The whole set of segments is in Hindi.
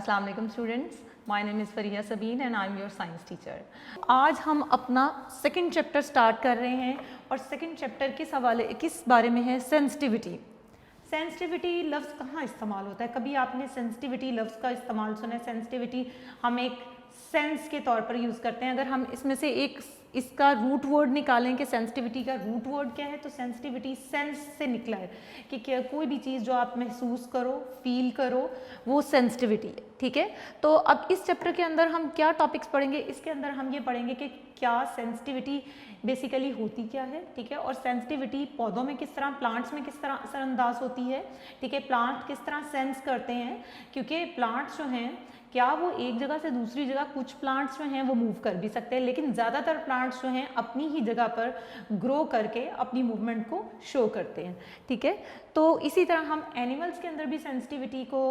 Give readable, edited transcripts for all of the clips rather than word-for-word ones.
अस्सलाम वालेकुम students, my name is Fariya Sabeen and I am your science teacher. आज हम अपना सेकंड चैप्टर स्टार्ट कर रहे हैं और सेकंड चैप्टर किस बारे में है? सेंसिटिविटी। सेंसिटिविटी लफ्ज़ कहाँ इस्तेमाल होता है? कभी आपने सेंसिटिविटी लफ्ज़ का इस्तेमाल सुना है? सेंसिटिविटी हम एक सेंस के तौर पर यूज़ करते हैं। अगर हम इसमें से एक इसका रूट वर्ड निकालें कि सेंसिटिविटी का रूट वर्ड क्या है, तो सेंसिटिविटी सेंस से निकला है कि क्या कोई भी चीज़ जो आप महसूस करो, फील करो, वो सेंसिटिविटी है। ठीक है, तो अब इस चैप्टर के अंदर हम क्या टॉपिक्स पढ़ेंगे? इसके अंदर हम ये पढ़ेंगे कि क्या सेंसिटिविटी बेसिकली होती क्या है। ठीक है, और सेंसिटिविटी पौधों में किस तरह, प्लांट्स में किस तरह असरअंदाज होती है। ठीक है, प्लांट किस तरह सेंस करते हैं, क्योंकि प्लांट्स जो हैं क्या वो एक जगह से दूसरी जगह, कुछ प्लांट्स जो हैं वो मूव कर भी सकते हैं, लेकिन ज़्यादातर प्लांट्स जो हैं अपनी ही जगह पर ग्रो करके अपनी मूवमेंट को शो करते हैं। ठीक है, तो इसी तरह हम एनिमल्स के अंदर भी सेंसिटिविटी को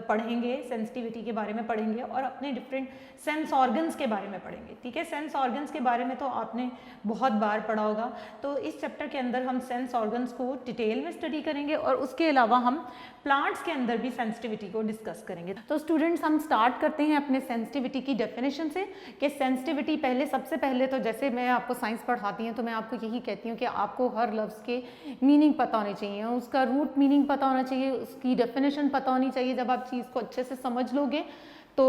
पढ़ेंगे, सेंसिटिविटी के बारे में पढ़ेंगे और अपने डिफरेंट सेंस ऑर्गन्स के बारे में पढ़ेंगे। ठीक है, सेंस ऑर्गन्स के बारे में तो आपने बहुत बार पढ़ा होगा, तो इस चैप्टर के अंदर हम सेंस ऑर्गन्स को डिटेल में स्टडी करेंगे और उसके अलावा हम प्लांट्स के अंदर भी सेंसिटिविटी को डिस्कस करेंगे। तो स्टूडेंट्स, हम स्टार्ट करते हैं अपने सेंसिटिविटी की डेफिनेशन से कि सेंसिटिविटी सबसे पहले तो जैसे मैं आपको साइंस पढ़ाती हूँ तो मैं आपको यही कहती हूँ कि आपको हर लफ्ज़ के मीनिंग पता होने चाहिए, उसका रूट मीनिंग पता होना चाहिए, उसकी डेफिनेशन पता होनी चाहिए। जब आप चीज़ को अच्छे से समझ लोगे तो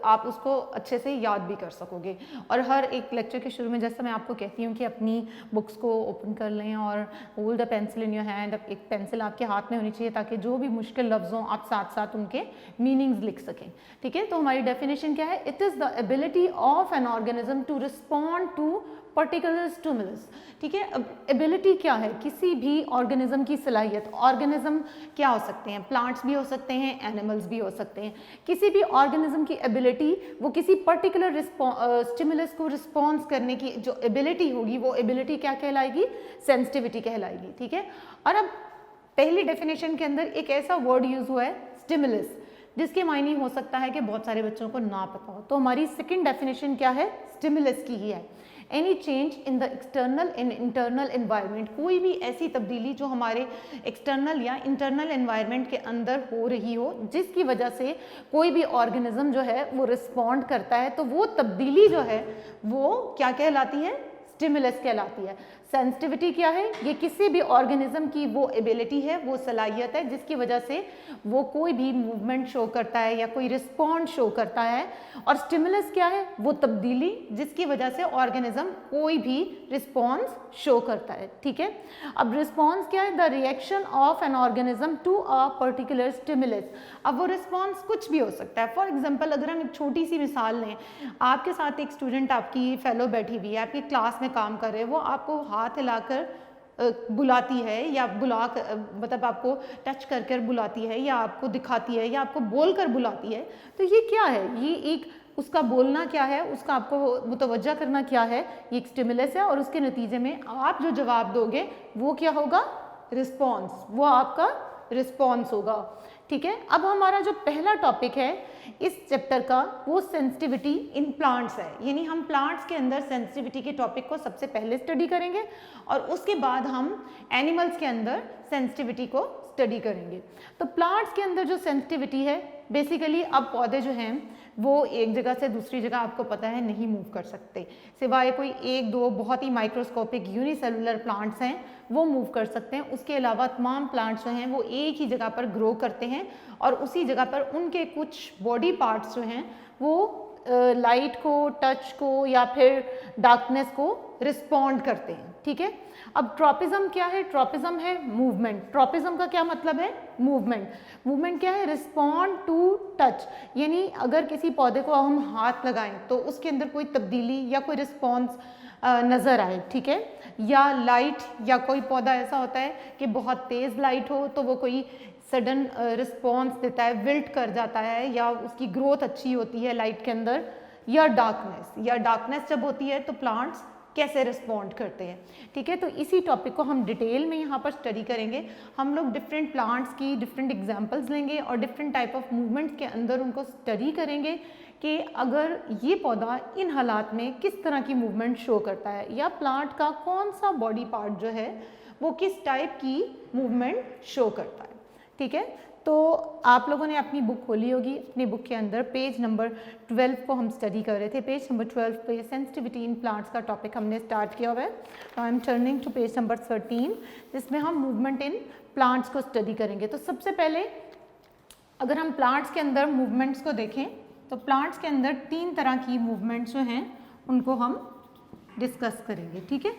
आप उसको अच्छे से याद भी कर सकोगे। और हर एक लेक्चर के शुरू में जैसा मैं आपको कहती हूँ कि अपनी बुक्स को ओपन कर लें और hold the pencil in your hand, एक पेंसिल आपके हाथ में होनी चाहिए ताकि जो भी मुश्किल लफ्ज़ हों आप साथ साथ उनके मीनिंग्स लिख सकें। ठीक है, तो हमारी डेफिनेशन क्या है? It is the ability of an organism to respond to particular stimulus. ठीक है, अब एबिलिटी क्या है? किसी भी ऑर्गेनिज्म की सलाहियत। ऑर्गेनिज्म क्या हो सकते हैं? प्लांट्स भी हो सकते हैं, एनिमल्स भी हो सकते हैं। किसी भी ऑर्गेनिज्म की एबिलिटी, वो किसी पर्टिकुलर स्टिमुलस को रिस्पॉन्स करने की जो एबिलिटी होगी, वो एबिलिटी क्या कहलाएगी? सेंसिटिविटी कहलाएगी। ठीक है, और अब पहली डेफिनेशन के अंदर एक ऐसा वर्ड यूज हुआ है स्टिमुलस, जिसके मायने हो सकता है कि बहुत सारे बच्चों को ना पता हो। तो हमारी सेकंड डेफिनेशन क्या है? स्टिमुलस की ही है। Any change in the external and internal environment, कोई भी ऐसी तब्दीली जो हमारे एक्सटर्नल या इंटरनल एनवायरनमेंट के अंदर हो रही हो, जिसकी वजह से कोई भी ऑर्गेनिज्म जो है वो रिस्पॉन्ड करता है, तो वो तब्दीली जो है वो क्या कहलाती है? स्टिमुलस कहलाती है। सेंसिटिविटी क्या है? ये किसी भी ऑर्गेनिज्म की वो एबिलिटी है, वो सलाहियत है जिसकी वजह से वो कोई भी मूवमेंट शो करता है या कोई रिस्पॉन्ड शो करता है। और स्टिमुलस क्या है? वो तब्दीली जिसकी वजह से ऑर्गेनिज्म कोई भी रिस्पॉन्स शो करता है। ठीक है, अब रिस्पॉन्स क्या है? The reaction of an organism to a particular stimulus. अब वो रिस्पॉन्स कुछ भी हो सकता है। फॉर एग्जाम्पल, अगर हम एक छोटी सी मिसाल लें, आपके साथ एक स्टूडेंट, आपकी फेलो बैठी हुई है, आपकी क्लास में काम कर रहे हैं, वो आपको हाथ हिलाकर बुलाती है या मतलब आपको टच कर कर बुलाती है या आपको दिखाती है या आपको बोलकर बुलाती है, तो ये क्या है? ये एक उसका बोलना क्या है, उसका आपको मुतवज्जा करना क्या है? ये एक स्टिमुलस है और उसके नतीजे में आप जो जवाब दोगे वो क्या होगा? रिस्पॉन्स, वो आपका रिस्पॉन्स होगा। ठीक है, अब हमारा जो पहला टॉपिक है इस चैप्टर का वो सेंसिटिविटी इन प्लांट्स है, यानी हम प्लांट्स के अंदर सेंसिटिविटी के टॉपिक को सबसे पहले स्टडी करेंगे और उसके बाद हम एनिमल्स के अंदर सेंसिटिविटी को स्टडी करेंगे। तो प्लांट्स के अंदर जो सेंसिटिविटी है, बेसिकली अब पौधे जो हैं वो एक जगह से दूसरी जगह आपको पता है नहीं मूव कर सकते, सिवाय कोई एक दो बहुत ही माइक्रोस्कोपिक यूनिसेलुलर प्लांट्स हैं वो मूव कर सकते हैं। उसके अलावा तमाम प्लांट्स जो हैं वो एक ही जगह पर ग्रो करते हैं और उसी जगह पर उनके कुछ बॉडी पार्ट्स जो हैं वो लाइट को, टच को या फिर डार्कनेस को रिस्पॉन्ड करते हैं। ठीक है, अब ट्रॉपिज्म क्या है? ट्रॉपिज्म है मूवमेंट। ट्रॉपिज्म का क्या मतलब है? मूवमेंट। मूवमेंट क्या है? रिस्पॉन्ड टू टच, यानी अगर किसी पौधे को हम हाथ लगाएं तो उसके अंदर कोई तब्दीली या कोई रिस्पॉन्स नज़र आए। ठीक है, या लाइट, या कोई पौधा ऐसा होता है कि बहुत तेज़ लाइट हो तो वो कोई सडन रिस्पॉन्स देता है, विल्ट कर जाता है, या उसकी ग्रोथ अच्छी होती है लाइट के अंदर। या डार्कनेस जब होती है तो प्लांट्स कैसे रिस्पॉन्ड करते हैं। ठीक है, तो इसी टॉपिक को हम डिटेल में यहाँ पर स्टडी करेंगे। हम लोग डिफरेंट प्लांट्स की डिफरेंट एग्जांपल्स लेंगे और डिफरेंट टाइप ऑफ मूवमेंट्स के अंदर उनको स्टडी करेंगे कि अगर ये पौधा इन हालात में किस तरह की मूवमेंट शो करता है, या प्लांट का कौन सा बॉडी पार्ट जो है वो किस टाइप की मूवमेंट शो करता है। ठीक है, तो आप लोगों ने अपनी बुक खोली होगी, अपनी बुक के अंदर पेज नंबर 12 को हम स्टडी कर रहे थे। पेज नंबर 12 पे सेंसिटिविटी इन प्लांट्स का टॉपिक हमने स्टार्ट किया हुआ है। I am turning to page number 13, जिसमें हम मूवमेंट इन प्लांट्स को स्टडी करेंगे। तो सबसे पहले अगर हम प्लांट्स के अंदर मूवमेंट्स को देखें तो प्लांट्स के अंदर 3 तरह की मूवमेंट्स जो हैं उनको हम डिस्कस करेंगे। ठीक है,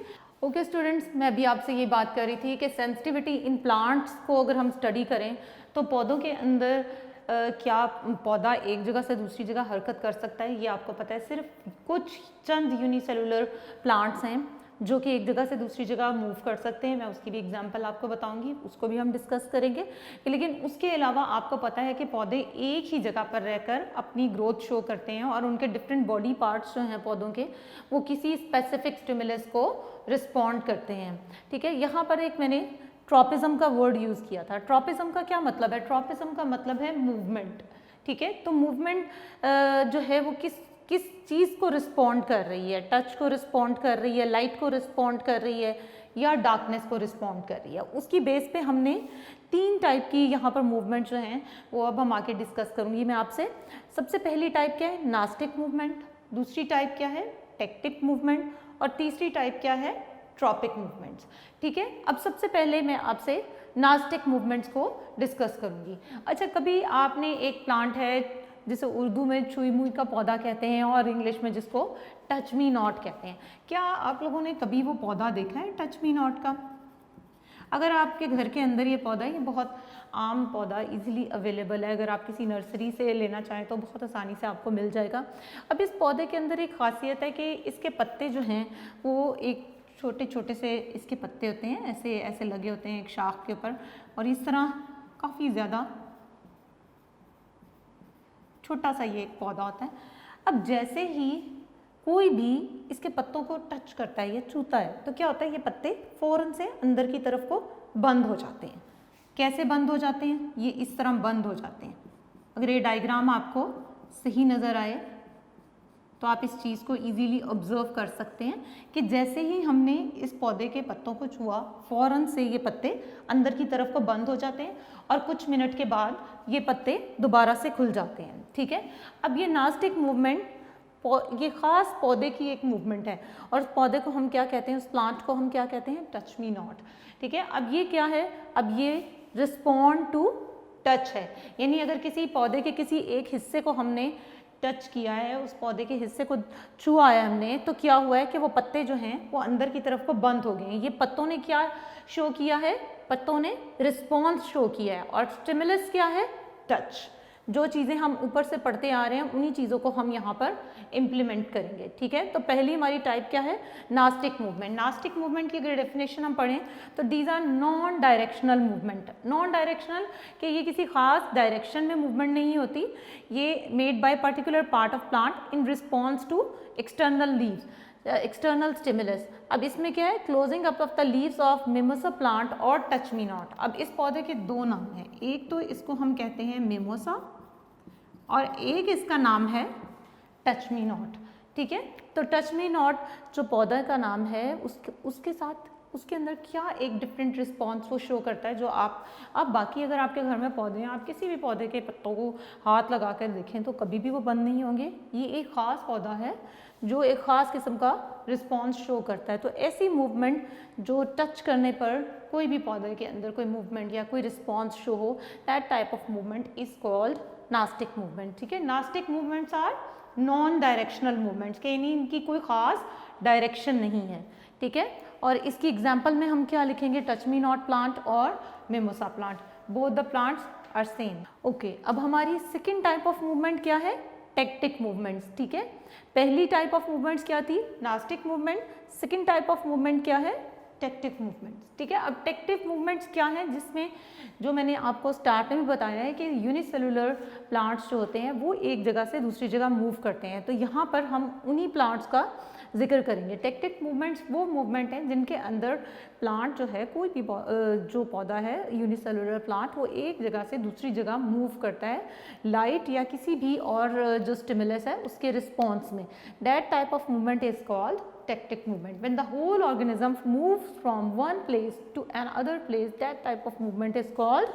ओके स्टूडेंट्स, मैं अभी आपसे ये बात कर रही थी कि सेंसिटिविटी इन प्लांट्स को अगर हम स्टडी करें तो पौधों के अंदर क्या पौधा एक जगह से दूसरी जगह हरकत कर सकता है, ये आपको पता है। सिर्फ कुछ चंद यूनिसेलुलर प्लांट्स हैं जो कि एक जगह से दूसरी जगह मूव कर सकते हैं। मैं उसकी भी एग्जांपल आपको बताऊंगी, उसको भी हम डिस्कस करेंगे। लेकिन उसके अलावा आपको पता है कि पौधे एक ही जगह पर रहकर अपनी ग्रोथ शो करते हैं और उनके डिफरेंट बॉडी पार्ट्स जो हैं पौधों के, वो किसी स्पेसिफिक स्टिमुलस को रिस्पॉन्ड करते हैं। ठीक है, यहाँ पर एक मैंने ट्रॉपिज्म का वर्ड यूज़ किया था। ट्रॉपिज्म का क्या मतलब है? ट्रॉपिज्म का मतलब है मूवमेंट। ठीक है, तो मूवमेंट जो है वो किस चीज़ को रिस्पॉन्ड कर रही है? टच को रिस्पॉन्ड कर रही है, लाइट को रिस्पॉन्ड कर रही है, या डार्कनेस को रिस्पॉन्ड कर रही है? उसकी बेस पे हमने 3 टाइप की यहाँ पर मूवमेंट जो हैं वो अब हम आके डिस्कस करूँगी मैं आपसे। सबसे पहली टाइप क्या है? Nastic movement. दूसरी टाइप क्या है? Tactic movement. और तीसरी टाइप क्या है? Tropic movements. ठीक है, अब सबसे पहले मैं आपसे नास्टिक मूवमेंट्स को डिस्कस करूँगी। अच्छा, कभी आपने एक प्लांट है जिसे उर्दू में छुई मुई का पौधा कहते हैं और इंग्लिश में जिसको टच मी नॉट कहते हैं, क्या आप लोगों ने कभी वो पौधा देखा है टच मी नॉट का? अगर आपके घर के अंदर ये पौधा है, ये बहुत आम पौधा इजीली अवेलेबल है, अगर आप किसी नर्सरी से लेना चाहें तो बहुत आसानी से आपको मिल जाएगा। अब इस पौधे के अंदर एक खासियत है कि इसके पत्ते जो हैं वो एक छोटे छोटे से इसके पत्ते होते हैं, ऐसे ऐसे लगे होते हैं एक शाख के ऊपर, और इस तरह काफ़ी ज़्यादा छोटा सा ये एक पौधा होता है। अब जैसे ही कोई भी इसके पत्तों को टच करता है या छूता है तो क्या होता है? ये पत्ते फ़ौरन से अंदर की तरफ को बंद हो जाते हैं। कैसे बंद हो जाते हैं? ये इस तरह बंद हो जाते हैं। अगर ये डायग्राम आपको सही नज़र आए तो आप इस चीज़ को इजीली ऑब्जर्व कर सकते हैं कि जैसे ही हमने इस पौधे के पत्तों को छुआ, फ़ौरन से ये पत्ते अंदर की तरफ को बंद हो जाते हैं और कुछ मिनट के बाद ये पत्ते दोबारा से खुल जाते हैं। ठीक है, अब ये नास्टिक मूवमेंट ये ख़ास पौधे की एक मूवमेंट है और उस पौधे को हम क्या कहते हैं? उस प्लांट को हम क्या कहते हैं? Touch me not. ठीक है, अब ये क्या है? अब ये रिस्पॉन्ड टू टच है, यानी अगर किसी पौधे के किसी एक हिस्से को हमने टच किया है, उस पौधे के हिस्से को छुआ है हमने, तो क्या हुआ है कि वो पत्ते जो हैं वो अंदर की तरफ को बंद हो गए हैं। ये पत्तों ने क्या शो किया है? पत्तों ने रिस्पॉन्स शो किया है। और स्टिमुलस क्या है? टच। जो चीज़ें हम ऊपर से पढ़ते आ रहे हैं उन्हीं चीज़ों को हम यहाँ पर इम्प्लीमेंट करेंगे। ठीक है, तो पहली हमारी टाइप क्या है? Nastic movement. नास्टिक मूवमेंट की अगर डेफिनेशन हम पढ़ें तो these are non directional movement. Non directional कि ये किसी खास डायरेक्शन में मूवमेंट नहीं होती, ये made by particular part of plant in response to external leaves, external stimulus. अब इसमें क्या है? Closing up of the leaves of mimosa plant और टच मी नॉट। अब इस पौधे के 2 नाम हैं, एक तो इसको हम कहते हैं मिमोसा और एक इसका नाम है टच मी नॉट। ठीक है, तो टच मी नॉट जो पौधा का नाम है उसके साथ उसके अंदर क्या एक डिफरेंट रिस्पॉन्स वो शो करता है जो आप बाकी अगर आपके घर में पौधे हैं, आप किसी भी पौधे के पत्तों को हाथ लगा कर देखें तो कभी भी वो बंद नहीं होंगे। ये एक ख़ास पौधा है जो एक ख़ास किस्म का रिस्पॉन्स शो करता है। तो ऐसी मूवमेंट जो टच करने पर कोई भी पौधे के अंदर कोई मूवमेंट या कोई रिस्पॉन्स शो हो, that type of movement is called nastic movement. ठीक है, nastic movements are non directional movements के, यानी इनकी कोई ख़ास डायरेक्शन नहीं है। ठीक है, और इसकी एग्जाम्पल में हम क्या लिखेंगे? टच मी नॉट प्लांट और mimosa plant, both the plants are same. Okay, अब हमारी सेकेंड टाइप ऑफ मूवमेंट क्या है? Tactic movements. ठीक है, पहली टाइप ऑफ मूवमेंट्स क्या थी? Nastic movement. Second type of movement क्या है? Tactic movements. ठीक है, अब टेक्टिव मूवमेंट्स क्या है? जिसमें जो मैंने आपको स्टार्ट में भी बताया है कि यूनिसेलुलर प्लांट्स जो होते हैं वो एक जगह से दूसरी जगह मूव करते हैं, तो यहाँ पर हम उन्हीं प्लांट्स का जिक्र करेंगे। टेक्टिक मूवमेंट्स वो मूवमेंट हैं जिनके अंदर प्लांट जो है, कोई भी जो पौधा है यूनिसेलुलर प्लांट, वो एक जगह से दूसरी जगह मूव करता है लाइट या किसी भी और जो स्टिमुलस है उसके रिस्पॉन्स में। That type of movement is called tectic movement. When the whole organism moves from one place to another place, that type of movement is called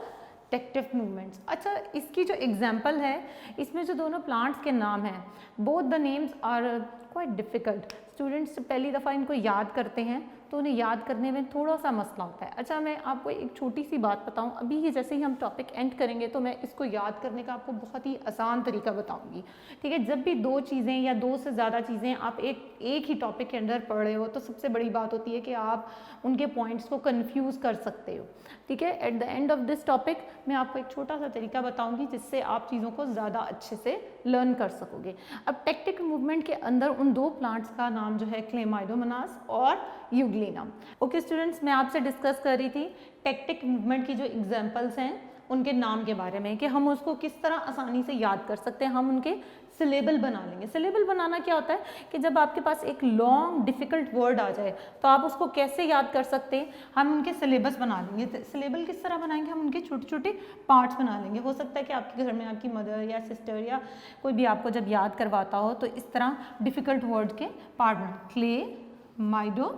tectonic movements. अच्छा, इसकी जो एग्जाम्पल है, इसमें जो दोनों प्लांट्स के नाम हैं, both the names are quite difficult. Students पहली दफ़ा इनको याद करते हैं तो उन्हें याद करने में थोड़ा सा मसला होता है। अच्छा, मैं आपको एक छोटी सी बात बताऊं, अभी ही जैसे ही हम टॉपिक एंड करेंगे तो मैं इसको याद करने का आपको बहुत ही आसान तरीका बताऊंगी, ठीक है। जब भी दो चीज़ें या दो से ज़्यादा चीज़ें आप एक ही टॉपिक के अंदर पढ़ रहे हो तो सबसे बड़ी बात होती है कि आप उनके पॉइंट्स को कन्फ्यूज़ कर सकते हो, ठीक है। At the end of this topic मैं आपको एक छोटा सा तरीका बताऊंगी जिससे आप चीज़ों को ज़्यादा अच्छे से लर्न कर सकोगे। अब टेक्टिक मूवमेंट के अंदर उन दो प्लांट्स का नाम जो है क्लेमाइडोमोनास और यूग्लिना। ओके स्टूडेंट्स, मैं आपसे डिस्कस कर रही थी टेक्टिक मूवमेंट की जो एग्जांपल्स हैं उनके नाम के बारे में कि हम उसको किस तरह आसानी से याद कर सकते हैं। हम उनके सिलेबल बना लेंगे। सिलेबल बनाना क्या होता है कि जब आपके पास एक लॉन्ग डिफ़िकल्ट वर्ड आ जाए तो आप उसको कैसे याद कर सकते हैं, हम उनके सिलेबस बना लेंगे। सिलेबल किस तरह बनाएंगे, हम उनके छोटे छोटे पार्ट्स बना लेंगे। हो सकता है कि आपके घर में आपकी मदर या सिस्टर या कोई भी आपको जब याद करवाता हो तो इस तरह डिफ़िकल्ट वर्ड के पार्ट बना, क्लेमाइडोमोनास।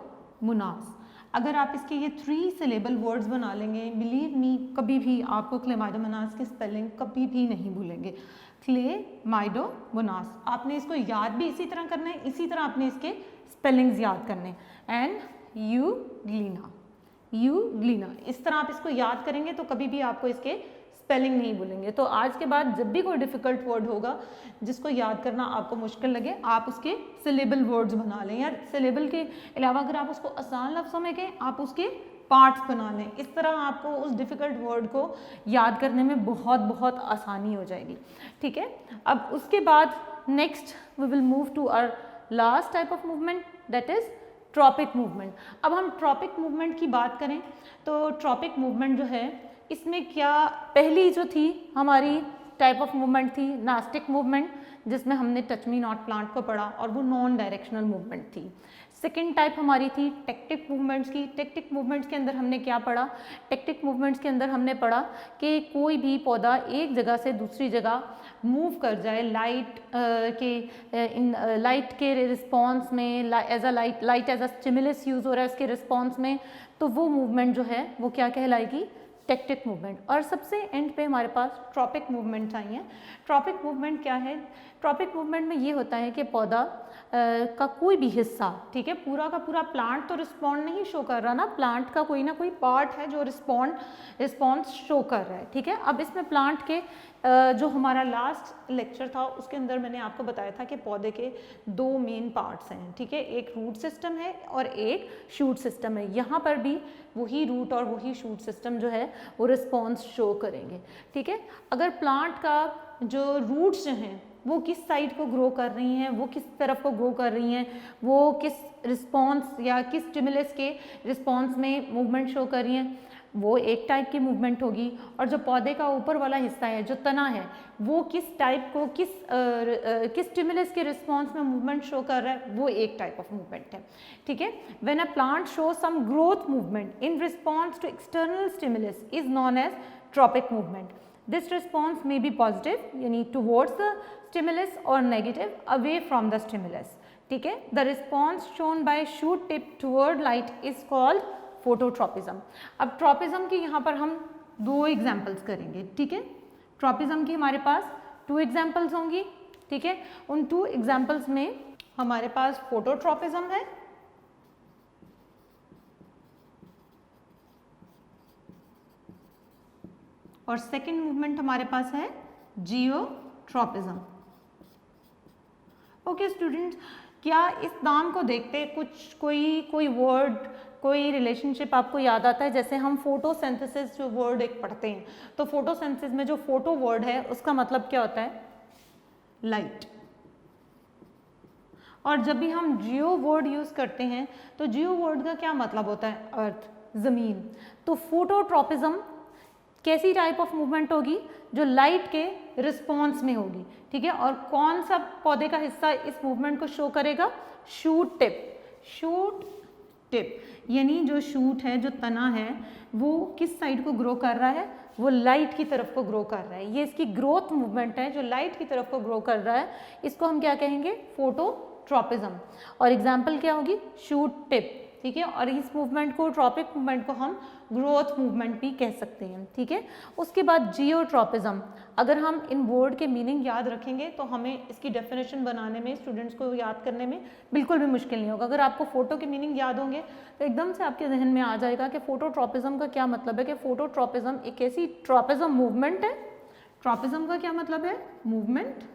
अगर आप इसके ये 3 सिलेबल वर्ड्स बना लेंगे, बिलीव मी, कभी भी आपको क्लेमाइडोमोनास की स्पेलिंग कभी भी नहीं भूलेंगे। क्लेमाइडोमोनास, आपने इसको याद भी इसी तरह करना है, इसी तरह आपने इसके स्पेलिंग्स याद करने। एंड यूग्लिना, इस तरह आप इसको याद करेंगे तो कभी भी आपको इसके स्पेलिंग नहीं भूलेंगे। तो आज के बाद जब भी कोई डिफ़िकल्ट वर्ड होगा जिसको याद करना आपको मुश्किल लगे, आप उसके सिलेबल वर्ड्स बना लें, या सिलेबल के अलावा अगर आप उसको आसान लफ्ज़ों में कहें आप उसके पार्ट्स बना लें। इस तरह आपको उस डिफ़िकल्ट वर्ड को याद करने में बहुत आसानी हो जाएगी, ठीक है। अब उसके बाद next we will move to our last type of movement, that is tropic movement. अब हम ट्रॉपिक मूवमेंट की बात करें तो ट्रॉपिक मूवमेंट जो है इसमें क्या, पहली जो थी हमारी टाइप ऑफ मूवमेंट थी नास्टिक मूवमेंट, जिसमें हमने टच मी नॉट प्लांट को पढ़ा और वो नॉन डायरेक्शनल मूवमेंट थी। सेकेंड टाइप हमारी थी टेक्टिक मूवमेंट्स की। टेक्टिक मूवमेंट्स के अंदर हमने क्या पढ़ा, टेक्टिक मूवमेंट्स के अंदर हमने पढ़ा कि कोई भी पौधा एक जगह से दूसरी जगह मूव कर जाए लाइट के रिस्पॉन्स में, as a light as a stimulus use हो रहा है इसके रिस्पॉन्स में, तो वो मूवमेंट जो है वो क्या कहलाएगी, टेक्टिक मूवमेंट। और सबसे एंड पे हमारे पास ट्रॉपिक मूवमेंट आई हैं। ट्रॉपिक मूवमेंट क्या है, ट्रॉपिक मूवमेंट में ये होता है कि पौधा का कोई भी हिस्सा, ठीक है, पूरा का पूरा प्लांट तो रिस्पॉन्ड नहीं शो कर रहा ना, प्लांट का कोई ना कोई पार्ट है जो रिस्पॉन्स शो कर रहा है, ठीक है। अब इसमें प्लांट के जो हमारा लास्ट लेक्चर था उसके अंदर मैंने आपको बताया था कि पौधे के 2 मेन पार्ट्स हैं, ठीक है, एक रूट सिस्टम है और एक शूट सिस्टम है। यहाँ पर भी वही रूट और वही शूट सिस्टम जो है वो रिस्पॉन्स शो करेंगे, ठीक है। अगर प्लांट का जो रूट्स जो हैं वो किस साइड को ग्रो कर रही हैं, वो किस तरफ को ग्रो कर रही हैं, वो किस रिस्पॉन्स या किस स्टिमुलस के रिस्पॉन्स में मूवमेंट शो कर रही हैं, वो एक टाइप की मूवमेंट होगी। और जो पौधे का ऊपर वाला हिस्सा है, जो तना है, वो किस टाइप को किस स्टिमुलस के रिस्पॉन्स में मूवमेंट शो कर रहा है, वो एक टाइप ऑफ मूवमेंट है, ठीक है। When a plant show some growth movement in response to external stimulus is known as tropic movement. This response may be positive यानी टुवर्ड्स द स्टिमुलस और negative away from the stimulus, ठीक है। The response shown by shoot tip toward light is called phototropism. अब ट्रॉपिज्म की यहाँ पर हम 2 एग्जाम्पल्स करेंगे, ठीक है। ट्रॉपिज्म की हमारे पास 2 एग्जाम्पल्स होंगी, ठीक है। उन 2 एग्जाम्पल्स में हमारे पास फोटोट्रॉपिज्म है और सेकेंड मूवमेंट हमारे पास है जियोट्रॉपिज्म। ओके स्टूडेंट्स, क्या इस नाम को देखते कुछ कोई वर्ड, कोई रिलेशनशिप आपको याद आता है? जैसे हम फोटोसिंथेसिस जो वर्ड एक पढ़ते हैं, तो फोटोसिंथेसिस में जो फोटो वर्ड है उसका मतलब क्या होता है, लाइट। और जब भी हम जियो वर्ड यूज करते हैं तो जियो वर्ड का क्या मतलब होता है, अर्थ, जमीन। तो फोटोट्रॉपिज्म कैसी टाइप ऑफ मूवमेंट होगी, जो लाइट के रिस्पॉन्स में होगी, ठीक है। और कौन सा पौधे का हिस्सा इस मूवमेंट को शो करेगा, शूट टिप। शूट टिप यानी जो शूट है, जो तना है, वो किस साइड को ग्रो कर रहा है, वो लाइट की तरफ को ग्रो कर रहा है। ये इसकी ग्रोथ मूवमेंट है जो लाइट की तरफ को ग्रो कर रहा है, इसको हम क्या कहेंगे, फोटोट्रॉपिज्म। और एग्जाम्पल क्या होगी, शूट टिप, ठीक है, और इस मूवमेंट को, ट्रॉपिक मूवमेंट को हम ग्रोथ मूवमेंट भी कह सकते हैं, ठीक है। उसके बाद जियोट्रॉपिज्म, अगर हम इन वर्ड के मीनिंग याद रखेंगे तो हमें इसकी डेफिनेशन बनाने में, स्टूडेंट्स को याद करने में बिल्कुल भी मुश्किल नहीं होगा। अगर आपको फोटो के मीनिंग याद होंगे तो एकदम से आपके जहन में आ जाएगा कि फोटोट्रॉपिज्म का क्या मतलब है, कि फोटोट्रॉपिज्म एक ऐसी ट्रॉपिज्म मूवमेंट है, ट्रॉपिज्म का क्या मतलब है, मूवमेंट,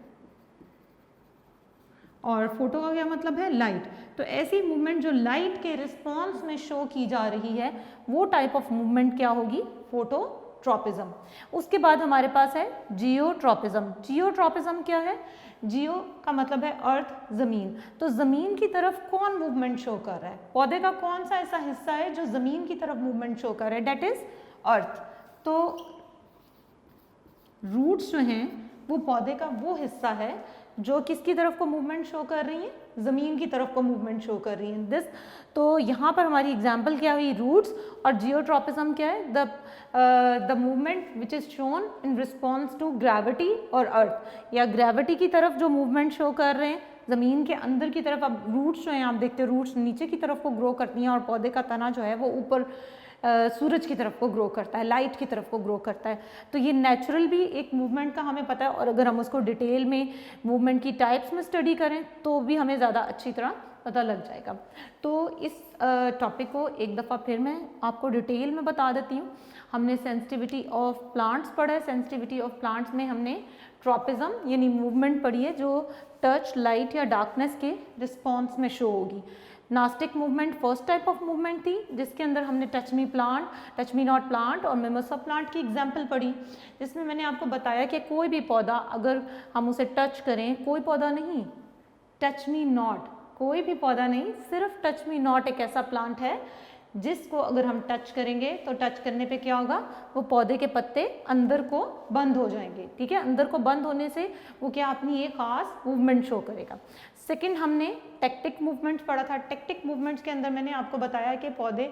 और फोटो का क्या मतलब है, लाइट। तो ऐसी मूवमेंट जो लाइट के रिस्पॉन्स में शो की जा रही है वो टाइप ऑफ मूवमेंट क्या होगी, फोटोट्रॉपिज्म। उसके बाद हमारे पास है जियोट्रॉपिज्म। जियोट्रॉपिज्म क्या है, जियो का मतलब है अर्थ, जमीन। तो जमीन की तरफ कौन मूवमेंट शो कर रहा है, पौधे का कौन सा ऐसा हिस्सा है जो जमीन की तरफ मूवमेंट शो कर रहा है, डेट इज अर्थ। तो रूट्स जो हैं वो पौधे का वो हिस्सा है जो किसकी तरफ को मूवमेंट शो कर रही हैं, ज़मीन की तरफ को मूवमेंट शो कर रही हैं। दिस, तो यहाँ पर हमारी एग्जांपल क्या हुई, रूट्स, और जियोट्रॉपिज्म क्या है, the movement which is shown in response to gravity और अर्थ, या ग्रेविटी की तरफ जो मूवमेंट शो कर रहे हैं ज़मीन के अंदर की तरफ। अब रूट्स जो हैं आप देखते हो, रूट्स नीचे की तरफ को ग्रो करती हैं और पौधे का तना जो है वो ऊपर सूरज की तरफ को ग्रो करता है, लाइट की तरफ को ग्रो करता है। तो ये नेचुरल भी एक मूवमेंट का हमें पता है, और अगर हम उसको डिटेल में मूवमेंट की टाइप्स में स्टडी करें तो भी हमें ज़्यादा अच्छी तरह पता लग जाएगा। तो इस टॉपिक को एक दफ़ा फिर मैं आपको डिटेल में बता देती हूँ। हमने सेंसिटिविटी ऑफ प्लांट्स पढ़ा है। सेंसिटिविटी ऑफ प्लांट्स में हमने ट्रॉपिज्म यानी मूवमेंट पढ़ी है जो टच, लाइट या डार्कनेस के रिस्पॉन्स में शो होगी। Nastic movement first type of movement थी जिसके अंदर हमने touch me plant, touch me not plant और मिमोसा प्लांट की एग्जाम्पल पढ़ी, जिसमें मैंने आपको बताया कि कोई भी पौधा अगर हम उसे टच करें, कोई पौधा नहीं, टच मी नॉट, कोई भी पौधा नहीं, सिर्फ टच मी नॉट एक ऐसा प्लांट है जिसको अगर हम टच करेंगे तो टच करने पे क्या होगा, वो पौधे के पत्ते अंदर को बंद हो जाएंगे, ठीक है। अंदर को बंद होने से वो क्या अपनी एक खास मूवमेंट शो करेगा। सेकंड हमने टेक्टिक मूवमेंट्स पढ़ा था। टेक्टिक मूवमेंट्स के अंदर मैंने आपको बताया कि पौधे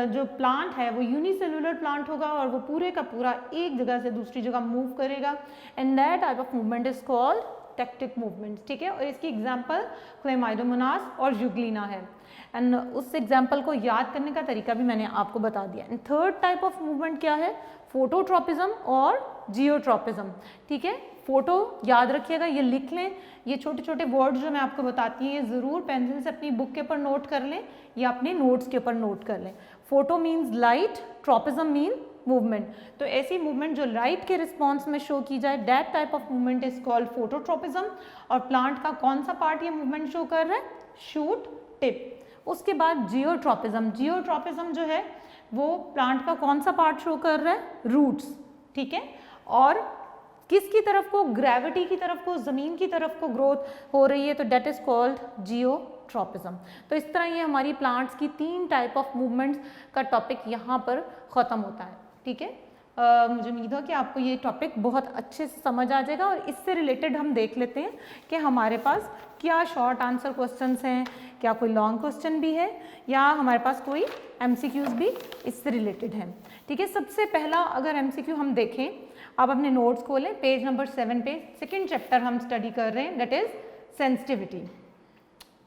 जो प्लांट है वो यूनिसेलुलर प्लांट होगा और वो पूरे का पूरा एक जगह से दूसरी जगह मूव करेगा, and that type of movement is called tactic movements, ठीक है। और इसकी एग्जाम्पल क्लेमाइडोमोनास और जुगलिना है, एंड उस एग्जाम्पल को याद करने का तरीका भी मैंने आपको बता दिया। And third type of movement क्या है, फोटोट्रॉपिज्म और जियोट्रॉपिज्म, ठीक है। फोटो याद रखिएगा, ये लिख लें, ये छोटे छोटे वर्ड्स जो मैं आपको बताती हूँ ये ज़रूर पेंसिल से अपनी बुक के ऊपर नोट कर लें या अपने नोट्स के ऊपर नोट कर लें। Photo means light, tropism mean movement. तो ऐसी मूवमेंट जो लाइट के रिस्पॉन्स में शो की जाए, that type of movement is called phototropism. और प्लांट का कौन सा पार्ट ये मूवमेंट शो कर रहा है, शूट टिप। उसके बाद जियोट्रॉपिज्म, जियोट्रॉपिज्म जो है वो प्लांट का कौन सा पार्ट शो कर रहा है, रूट्स, ठीक है। और किसकी तरफ को, ग्रेविटी की तरफ को, ज़मीन की तरफ को ग्रोथ हो रही है, तो डेट इज कॉल्ड जियोट्रॉपिज्म। तो इस तरह ये हमारी प्लांट्स की 3 टाइप ऑफ मूवमेंट्स का टॉपिक यहाँ पर ख़त्म होता है, ठीक है। मुझे उम्मीद है कि आपको ये टॉपिक बहुत अच्छे से समझ आ जाएगा। और इससे रिलेटेड हम देख लेते हैं कि हमारे पास क्या शॉर्ट आंसर क्वेश्चंस हैं, क्या कोई लॉन्ग क्वेश्चन भी है, या हमारे पास कोई MCQs भी इससे रिलेटेड हैं, ठीक है। सबसे पहला अगर MCQ हम देखें, आप अपने नोट्स खोलें, पेज नंबर 7 पे सेकेंड चैप्टर हम स्टडी कर रहे हैं, that is sensitivity.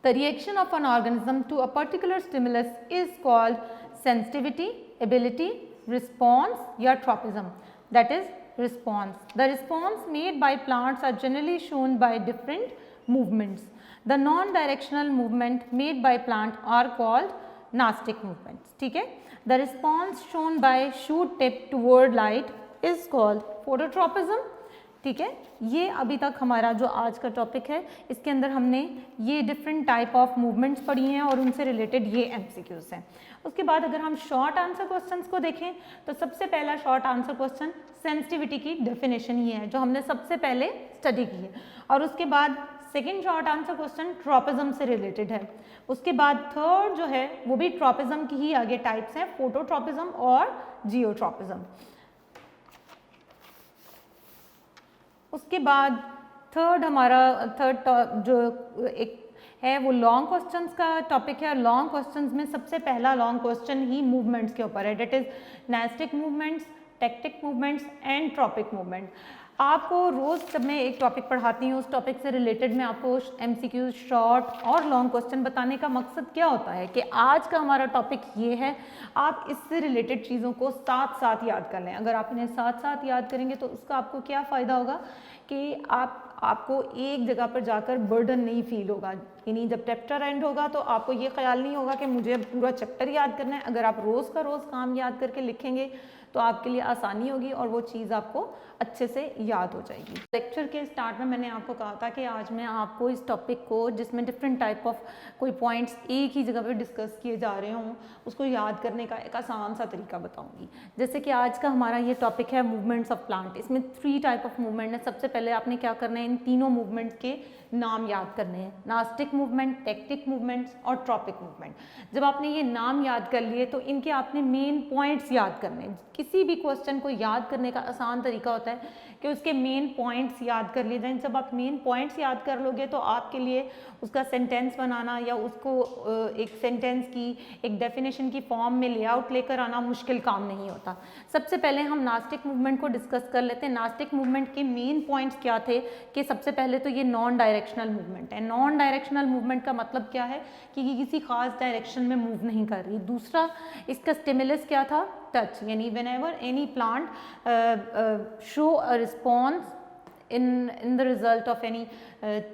The reaction of an organism to a particular stimulus is called sensitivity, ability, response या tropism, that is response. The response made by plants are generally shown by different movements. The non-directional movement made by plant are called nastic movements, ठीक है। The response shown by shoot tip toward light is called phototropism, ठीक है। ये अभी तक हमारा जो आज का टॉपिक है इसके अंदर हमने ये डिफरेंट टाइप ऑफ मूवमेंट्स पढ़ी हैं और उनसे रिलेटेड ये MCQs हैं। उसके बाद अगर हम शॉर्ट आंसर क्वेश्चंस को देखें तो सबसे पहला शॉर्ट आंसर क्वेश्चन सेंसिटिविटी की डेफिनेशन ही है जो हमने सबसे पहले स्टडी की है, और उसके बाद second short answer question tropism से रिलेटेड है। उसके बाद थर्ड जो है वो भी ट्रॉपिज्म की ही आगे टाइप्स हैं, फोटोट्रॉपिज्म और जियोट्रॉपिज्म। उसके बाद थर्ड हमारा जो एक है वो लॉन्ग क्वेश्चंस का टॉपिक है। लॉन्ग क्वेश्चंस में सबसे पहला लॉन्ग क्वेश्चन ही मूवमेंट्स के ऊपर है, that is nastic movements, tactic movements and tropic movement. आपको रोज़ जब मैं एक टॉपिक पढ़ाती हूँ उस टॉपिक से रिलेटेड मैं आपको MCQ शॉर्ट और लॉन्ग क्वेश्चन बताने का मकसद क्या होता है कि आज का हमारा टॉपिक ये है, आप इससे रिलेटेड चीज़ों को साथ साथ याद कर लें। अगर आप इन्हें साथ साथ याद करेंगे तो उसका आपको क्या फ़ायदा होगा कि आपको एक जगह पर जाकर बर्डन नहीं फील होगा। यानी जब चैप्टर एंड होगा तो आपको ये ख्याल नहीं होगा कि मुझे पूरा चैप्टर याद करना है। अगर आप रोज़ का रोज़ काम याद करके लिखेंगे तो आपके लिए आसानी होगी और वो चीज़ आपको अच्छे से याद हो जाएगी। लेक्चर के स्टार्ट में मैंने आपको कहा था कि आज मैं आपको इस टॉपिक को, जिसमें डिफरेंट टाइप ऑफ कोई पॉइंट्स एक ही जगह पे डिस्कस किए जा रहे हों, उसको याद करने का एक आसान सा तरीका बताऊंगी। जैसे कि आज का हमारा ये टॉपिक है मूवमेंट्स ऑफ प्लांट। इसमें 3 टाइप ऑफ मूवमेंट है। सबसे पहले आपने क्या करना है, इन तीनों मूवमेंट्स के नाम याद करने हैं, नास्टिक मूवमेंट, टेक्टिक मूवमेंट्स और ट्रॉपिक मूवमेंट। जब आपने ये नाम याद कर लिए तो इनके आपने मेन पॉइंट्स याद करने हैं। किसी भी क्वेश्चन को याद करने का आसान तरीका होता है कि उसके मेन पॉइंट्स याद कर लिए जाएं। जब आप मेन पॉइंट्स याद कर लोगे तो आपके लिए उसका सेंटेंस बनाना या उसको एक सेंटेंस की एक डेफिनेशन की फॉर्म में लेआउट लेकर आना मुश्किल काम नहीं होता। सबसे पहले हम नास्टिक मूवमेंट को डिस्कस कर लेते हैं। नास्टिक मूवमेंट के मेन पॉइंट्स क्या थे कि सबसे पहले तो ये नॉन डायरेक्शनल मूवमेंट है। नॉन डायरेक्शनल मूवमेंट का मतलब क्या है कि ये किसी खास डायरेक्शन में मूव नहीं कर रही। दूसरा, इसका स्टिमुलस क्या था, टच, यानी whenever any plant show a response in the result of any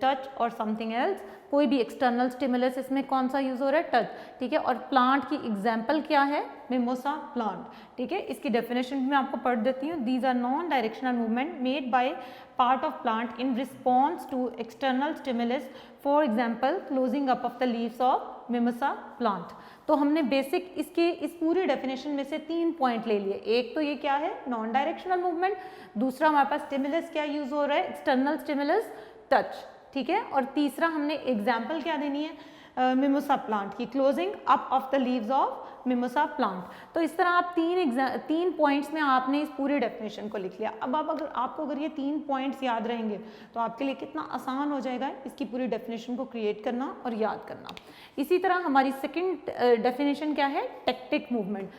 touch or something else, कोई भी एक्सटर्नल स्टिमुलस इसमें कौन सा यूज हो रहा है, टच, ठीक है। और प्लांट की एग्जाम्पल क्या है, मिमोसा प्लांट, ठीक है। इसकी डेफिनेशन मैं आपको पढ़ देती हूँ। These are non directional movement made by part of plant in response to external stimulus, for example closing up of the leaves of mimosa plant. तो हमने बेसिक इसके इस पूरी डेफिनेशन में से 3 पॉइंट ले लिए। एक तो ये क्या है, नॉन डायरेक्शनल मूवमेंट। दूसरा, हमारे पास स्टिमुलस क्या यूज हो रहा है, एक्सटर्नल स्टिमुलस, टच, ठीक है। और तीसरा, हमने एग्जाम्पल क्या देनी है, मिमोसा प्लांट की, closing up of the leaves of mimosa plant. तो इस तरह आप 3 पॉइंट्स में आपने इस पूरे डेफिनेशन को लिख लिया। अब आपको अगर ये 3 पॉइंट्स याद रहेंगे तो आपके लिए कितना आसान हो जाएगा इसकी पूरी डेफिनेशन को क्रिएट करना और याद करना। इसी तरह हमारी सेकंड डेफिनेशन क्या है, टेक्टिक मूवमेंट।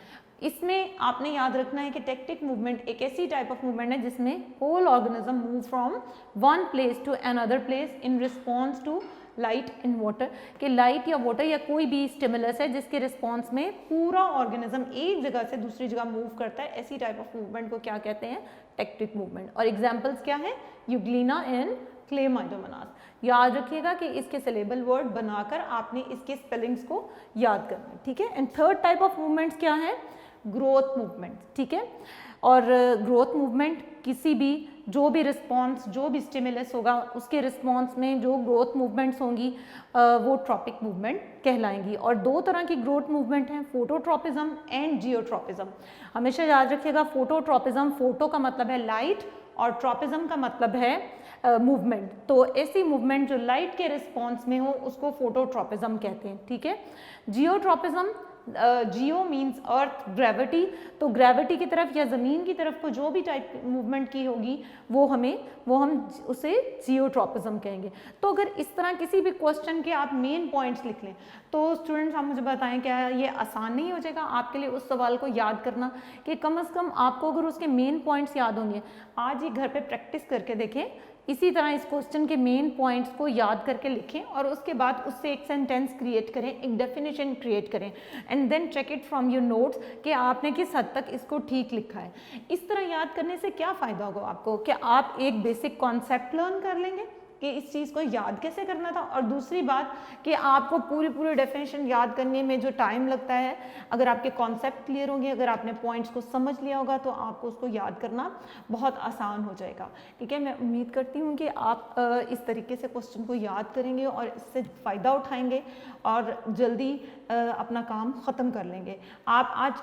इसमें आपने याद रखना है कि टेक्टिक मूवमेंट एक ऐसी टाइप ऑफ मूवमेंट है जिसमें whole organism move from one place to another place in response to light in water, कि लाइट या वाटर या कोई भी स्टिमुलस है जिसके रिस्पॉन्स में पूरा ऑर्गेनिज्म एक जगह से दूसरी जगह मूव करता है। ऐसी टाइप ऑफ मूवमेंट को क्या कहते हैं, टेक्टिक मूवमेंट। और एग्जाम्पल्स क्या है, यूग्लिना एंड क्लेमाइडोमोनास। याद रखिएगा कि इसके सिलेबल वर्ड बनाकर आपने इसके स्पेलिंग्स को याद करना है, ठीक है। And third type of movements क्या है, ग्रोथ मूवमेंट, ठीक है। और ग्रोथ मूवमेंट किसी भी जो भी रिस्पॉन्स, जो भी स्टिमुलस होगा उसके रिस्पॉन्स में जो ग्रोथ मूवमेंट्स होंगी वो ट्रॉपिक मूवमेंट कहलाएंगी। और 2 तरह की ग्रोथ मूवमेंट हैं, फोटोट्रॉपिज्म एंड जियोट्रॉपिज्म। हमेशा याद रखिएगा, फोटोट्रॉपिज्म, फोटो का मतलब है लाइट और ट्रॉपिज्म का मतलब है मूवमेंट। तो ऐसी मूवमेंट जो लाइट के रिस्पॉन्स में हो उसको फोटोट्रॉपिज्म कहते हैं, ठीक है। जियोट्रॉपिज्म, जियो मीन्स अर्थ, ग्रेविटी, तो ग्रेविटी की तरफ या ज़मीन की तरफ को जो भी टाइप मूवमेंट की होगी वो हम उसे जियोट्रॉपिज्म कहेंगे। तो अगर इस तरह किसी भी क्वेश्चन के आप मेन पॉइंट्स लिख लें तो स्टूडेंट्स आप मुझे बताएं क्या ये आसान नहीं हो जाएगा आपके लिए उस सवाल को याद करना, कि कम से कम आपको अगर उसके मेन पॉइंट्स याद होंगे। आज ही घर पे प्रैक्टिस करके देखें, इसी तरह इस क्वेश्चन के मेन पॉइंट्स को याद करके लिखें और उसके बाद उससे एक सेंटेंस क्रिएट करें, एक डेफिनेशन क्रिएट करें and then check it from your notes कि आपने किस हद तक इसको ठीक लिखा है। इस तरह याद करने से क्या फ़ायदा होगा आपको, कि आप एक बेसिक कॉन्सेप्ट लर्न कर लेंगे कि इस चीज़ को याद कैसे करना था, और दूसरी बात कि आपको पूरी डेफिनेशन याद करने में जो टाइम लगता है, अगर आपके कॉन्सेप्ट क्लियर होंगे, अगर आपने पॉइंट्स को समझ लिया होगा तो आपको उसको याद करना बहुत आसान हो जाएगा, ठीक है। मैं उम्मीद करती हूँ कि आप इस तरीके से क्वेश्चन को याद करेंगे और इससे फ़ायदा उठाएंगे और जल्दी अपना काम ख़त्म कर लेंगे। आप आज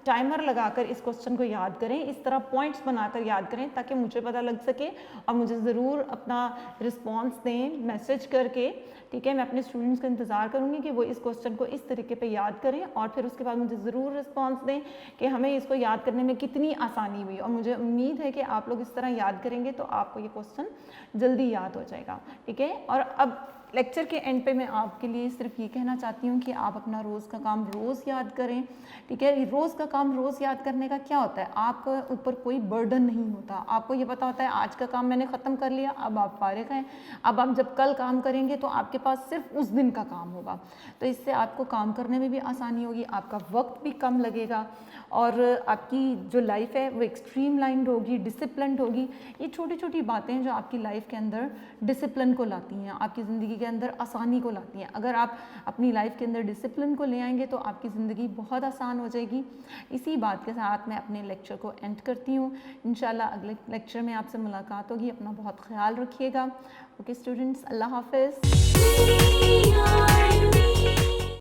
टाइमर लगाकर इस क्वेश्चन को याद करें, इस तरह पॉइंट्स बनाकर याद करें ताकि मुझे पता लग सके और मुझे ज़रूर अपना रिस्पॉन्स दें मैसेज करके, ठीक है। मैं अपने स्टूडेंट्स का इंतज़ार करूँगी कि वो इस क्वेश्चन को इस तरीके पे याद करें और फिर उसके बाद मुझे ज़रूर रिस्पॉन्स दें कि हमें इसको याद करने में कितनी आसानी हुई। और मुझे उम्मीद है कि आप लोग इस तरह याद करेंगे तो आपको ये क्वेश्चन जल्दी याद हो जाएगा, ठीक है। और अब लेक्चर के एंड पे मैं आपके लिए सिर्फ ये कहना चाहती हूँ कि आप अपना रोज़ का काम रोज़ याद करें, ठीक है। रोज़ का काम रोज़ याद करने का क्या होता है, आपके ऊपर कोई बर्डन नहीं होता। आपको ये पता होता है आज का काम मैंने ख़त्म कर लिया, अब आप फारिग हैं। अब आप जब कल काम करेंगे तो आपके पास सिर्फ उस दिन का काम होगा, तो इससे आपको काम करने में भी आसानी होगी, आपका वक्त भी कम लगेगा और आपकी जो लाइफ है वो एक्सट्रीम लाइंड होगी, डिसिप्लिन्ड होगी। ये छोटी छोटी बातें हैं जो आपकी लाइफ के अंदर डिसिप्लिन को लाती हैं, आपकी ज़िंदगी के अंदर आसानी को लाती हैं। अगर आप अपनी लाइफ के अंदर डिसिप्लिन को ले आएंगे तो आपकी ज़िंदगी बहुत आसान हो जाएगी। इसी बात के साथ मैं अपने लेक्चर को एंड करती हूँ। इंशाल्लाह अगले लेक्चर में आपसे मुलाकात होगी। अपना बहुत ख्याल रखिएगा। ओके स्टूडेंट्स, अल्लाह हाफ़िज़।